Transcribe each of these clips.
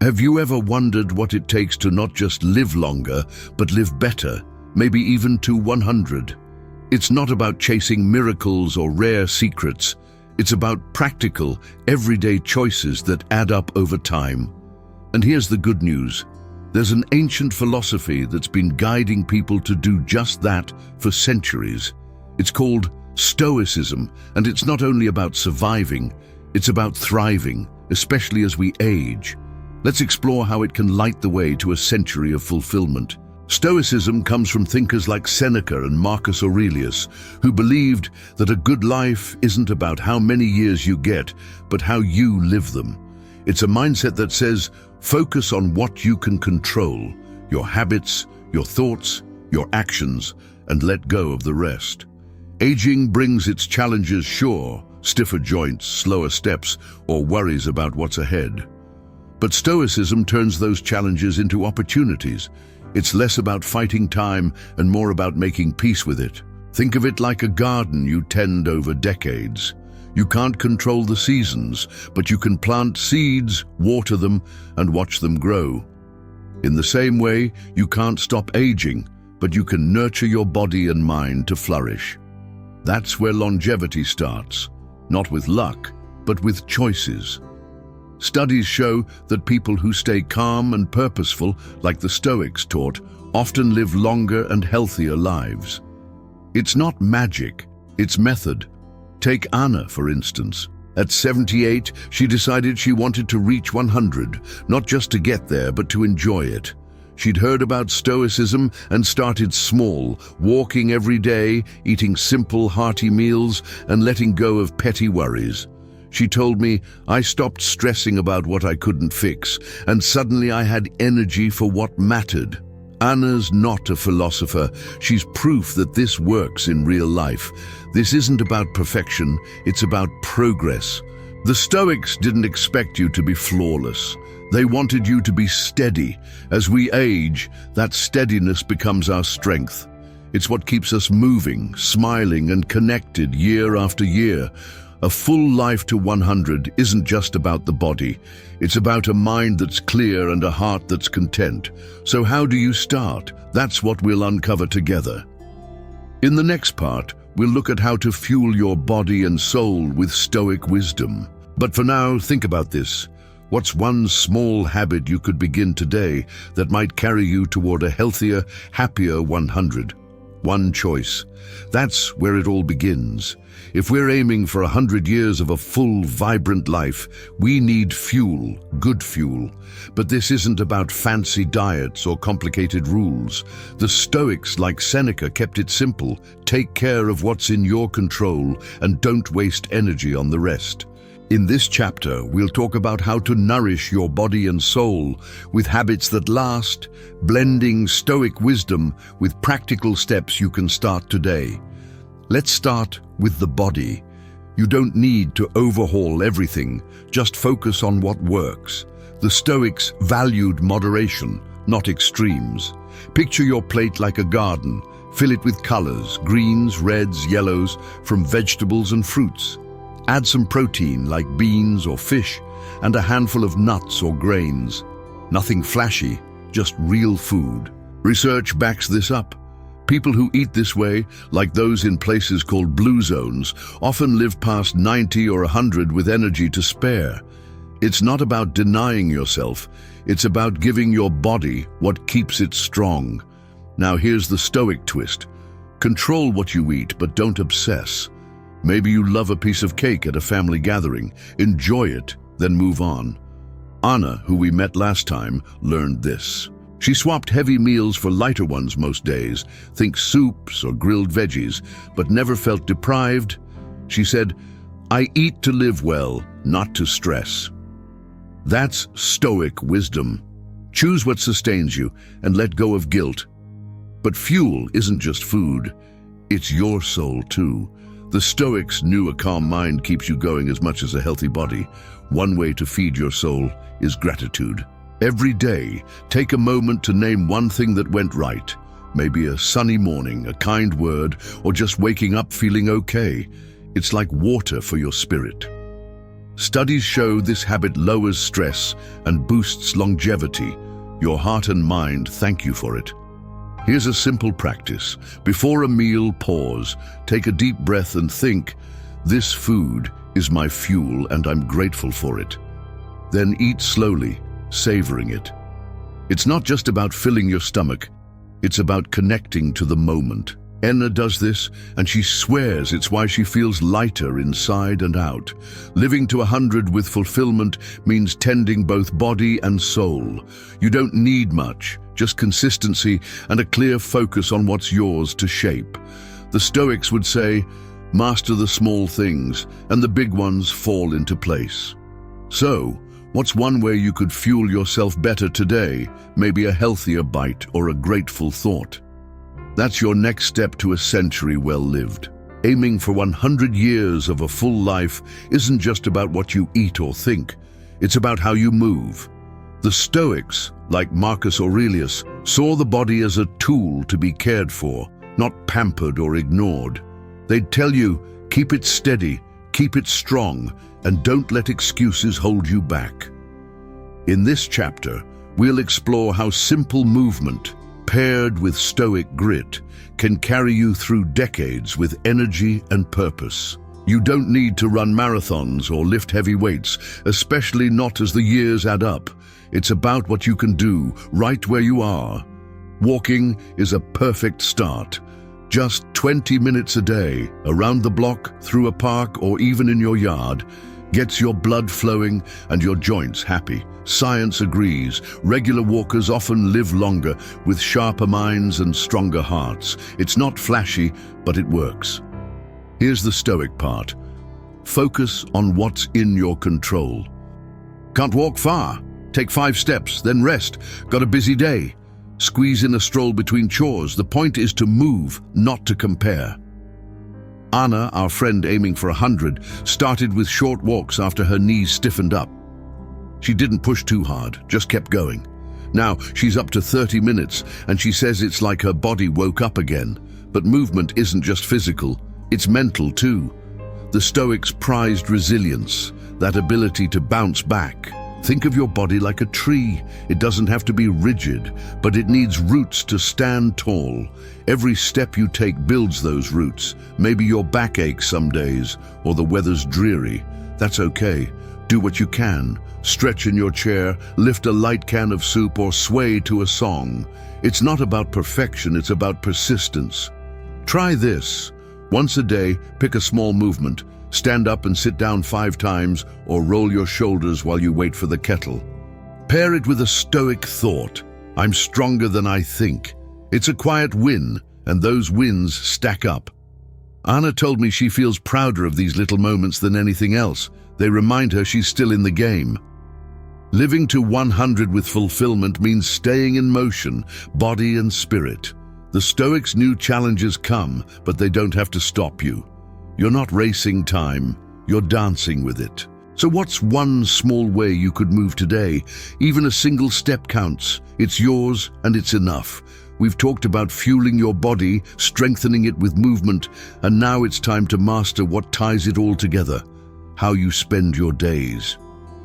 Have you ever wondered what it takes to not just live longer, but live better, maybe even to 100? It's not about chasing miracles or rare secrets. It's about practical, everyday choices that add up over time. And here's the good news. There's an ancient philosophy that's been guiding people to do just that for centuries. It's called Stoicism, and it's not only about surviving, it's about thriving, especially as we age. Let's explore how it can light the way to a century of fulfillment. Stoicism comes from thinkers like Seneca and Marcus Aurelius, who believed that a good life isn't about how many years you get, but how you live them. It's a mindset that says, focus on what you can control, your habits, your thoughts, your actions, and let go of the rest. Aging brings its challenges, sure, stiffer joints, slower steps, or worries about what's ahead. But Stoicism turns those challenges into opportunities. It's less about fighting time and more about making peace with it. Think of it like a garden you tend over decades. You can't control the seasons, but you can plant seeds, water them, and watch them grow. In the same way, you can't stop aging, but you can nurture your body and mind to flourish. That's where longevity starts, not with luck, but with choices. Studies show that people who stay calm and purposeful, like the Stoics taught, often live longer and healthier lives. It's not magic, it's method. Take Anna, for instance. At 78, she decided she wanted to reach 100, not just to get there, but to enjoy it. She'd heard about Stoicism and started small, walking every day, eating simple, hearty meals, and letting go of petty worries. She told me, I stopped stressing about what I couldn't fix, and suddenly I had energy for what mattered. Anna's not a philosopher. She's proof that this works in real life. This isn't about perfection, it's about progress. The Stoics didn't expect you to be flawless. They wanted you to be steady. As we age, that steadiness becomes our strength. It's what keeps us moving, smiling, and connected year after year. A full life to 100 isn't just about the body. It's about a mind that's clear and a heart that's content. So how do you start? That's what we'll uncover together. In the next part, we'll look at how to fuel your body and soul with Stoic wisdom. But for now, think about this. What's one small habit you could begin today that might carry you toward a healthier, happier 100? One choice. That's where it all begins. If we're aiming for 100 years of a full, vibrant life, we need fuel, good fuel. But this isn't about fancy diets or complicated rules. The Stoics, like Seneca, kept it simple. Take care of what's in your control and don't waste energy on the rest. In this chapter, we'll talk about how to nourish your body and soul with habits that last, blending Stoic wisdom with practical steps you can start today. Let's start with the body. You don't need to overhaul everything, just focus on what works. The Stoics valued moderation, not extremes. Picture your plate like a garden. Fill it with colors, greens, reds, yellows, from vegetables and fruits. Add some protein like beans or fish and a handful of nuts or grains. Nothing flashy, just real food. Research backs this up. People who eat this way, like those in places called blue zones, often live past 90 or 100 with energy to spare. It's not about denying yourself, it's about giving your body what keeps it strong. Now here's the Stoic twist. Control what you eat, but don't obsess. Maybe you love a piece of cake at a family gathering. Enjoy it, then move on. Anna, who we met last time, learned this. She swapped heavy meals for lighter ones most days, think soups or grilled veggies, but never felt deprived. She said, I eat to live well, not to stress. That's Stoic wisdom. Choose what sustains you and let go of guilt. But fuel isn't just food, it's your soul too. The Stoics knew a calm mind keeps you going as much as a healthy body. One way to feed your soul is gratitude. Every day, take a moment to name one thing that went right. Maybe a sunny morning, a kind word, or just waking up feeling okay. It's like water for your spirit. Studies show this habit lowers stress and boosts longevity. Your heart and mind thank you for it. Here's a simple practice. Before a meal, pause, take a deep breath and think, this food is my fuel and I'm grateful for it. Then eat slowly, savoring it. It's not just about filling your stomach, it's about connecting to the moment. Enna does this, and she swears it's why she feels lighter inside and out. Living to 100 with fulfillment means tending both body and soul. You don't need much, just consistency and a clear focus on what's yours to shape. The Stoics would say, master the small things, and the big ones fall into place. So, what's one way you could fuel yourself better today? Maybe a healthier bite or a grateful thought. That's your next step to a century well lived. Aiming for 100 years of a full life isn't just about what you eat or think, it's about how you move. The Stoics, like Marcus Aurelius, saw the body as a tool to be cared for, not pampered or ignored. They'd tell you, keep it steady, keep it strong, and don't let excuses hold you back. In this chapter, we'll explore how simple movement, paired with Stoic grit, can carry you through decades with energy and purpose. You don't need to run marathons or lift heavy weights, especially not as the years add up. It's about what you can do right where you are. Walking is a perfect start. Just 20 minutes a day, around the block, through a park, or even in your yard, gets your blood flowing and your joints happy. Science agrees. Regular walkers often live longer, with sharper minds and stronger hearts. It's not flashy, but it works. Here's the Stoic part. Focus on what's in your control. Can't walk far? Take 5 steps, then rest. Got a busy day? Squeeze in a stroll between chores. The point is to move, not to compare. Anna, our friend aiming for 100, started with short walks after her knees stiffened up. She didn't push too hard, just kept going. Now she's up to 30 minutes, and she says it's like her body woke up again. But movement isn't just physical, it's mental too. The Stoics prized resilience, that ability to bounce back. Think of your body like a tree. It doesn't have to be rigid, but it needs roots to stand tall. Every step you take builds those roots. Maybe your back aches some days, or the weather's dreary. That's okay. Do what you can. Stretch in your chair, lift a light can of soup, or sway to a song. It's not about perfection, it's about persistence. Try this. Once a day, pick a small movement. Stand up and sit down 5 times, or roll your shoulders while you wait for the kettle. Pair it with a Stoic thought. I'm stronger than I think. It's a quiet win, and those wins stack up. Anna told me she feels prouder of these little moments than anything else. They remind her she's still in the game. Living to 100 with fulfillment means staying in motion, body and spirit. The Stoics knew challenges come, but they don't have to stop you. You're not racing time, you're dancing with it. So what's one small way you could move today? Even a single step counts. It's yours and it's enough. We've talked about fueling your body, strengthening it with movement, and now it's time to master what ties it all together: how you spend your days.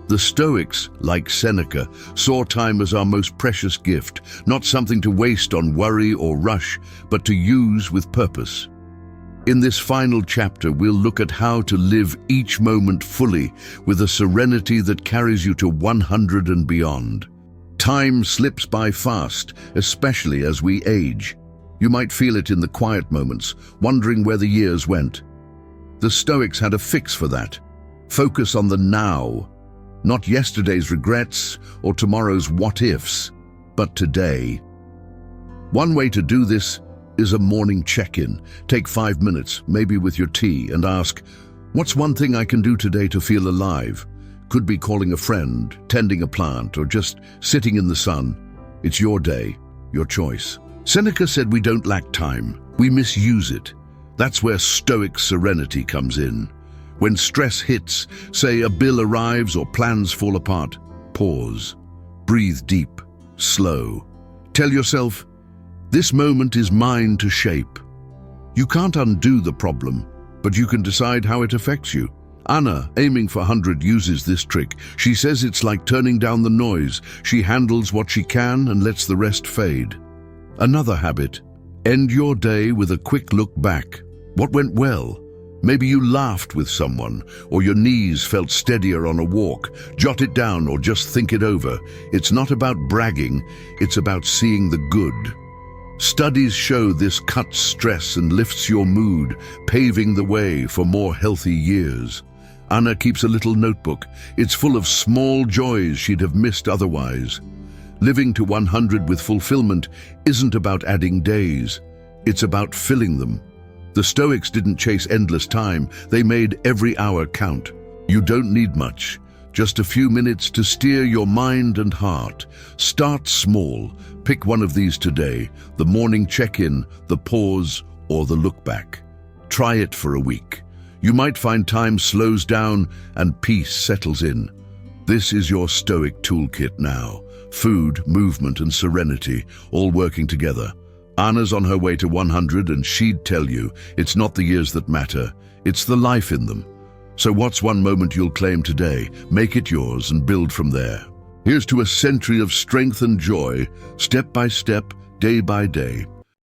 The Stoics, like Seneca, saw time as our most precious gift, not something to waste on worry or rush, but to use with purpose. In this final chapter, we'll look at how to live each moment fully with a serenity that carries you to 100 and beyond. Time slips by fast, especially as we age. You might feel it in the quiet moments, wondering where the years went. The Stoics had a fix for that. Focus on the now. Not yesterday's regrets or tomorrow's what-ifs, but today. One way to do this is a morning check-in. Take 5 minutes, maybe with your tea, and ask, what's one thing I can do today to feel alive? Could be calling a friend, tending a plant, or just sitting in the sun. It's your day, your choice. Seneca said we don't lack time, we misuse it. That's where Stoic serenity comes in. When stress hits, say a bill arrives or plans fall apart, pause. Breathe deep, slow. Tell yourself, this moment is mine to shape. You can't undo the problem, but you can decide how it affects you. Anna, aiming for 100, uses this trick. She says it's like turning down the noise. She handles what she can and lets the rest fade. Another habit: end your day with a quick look back. What went well? Maybe you laughed with someone, or your knees felt steadier on a walk. Jot it down or just think it over. It's not about bragging, it's about seeing the good. Studies show this cuts stress and lifts your mood, paving the way for more healthy years. Anna keeps a little notebook. It's full of small joys she'd have missed otherwise. Living to 100 with fulfillment isn't about adding days, it's about filling them. The Stoics didn't chase endless time, they made every hour count. You don't need much, just a few minutes to steer your mind and heart. Start small, pick one of these today: the morning check-in, the pause, or the look back. Try it for a week. You might find time slows down and peace settles in. This is your Stoic toolkit now. Food, movement, and serenity, all working together. Anna's on her way to 100, and she'd tell you, it's not the years that matter, it's the life in them. So what's one moment you'll claim today? Make it yours and build from there. Here's to a century of strength and joy, step by step, day by day.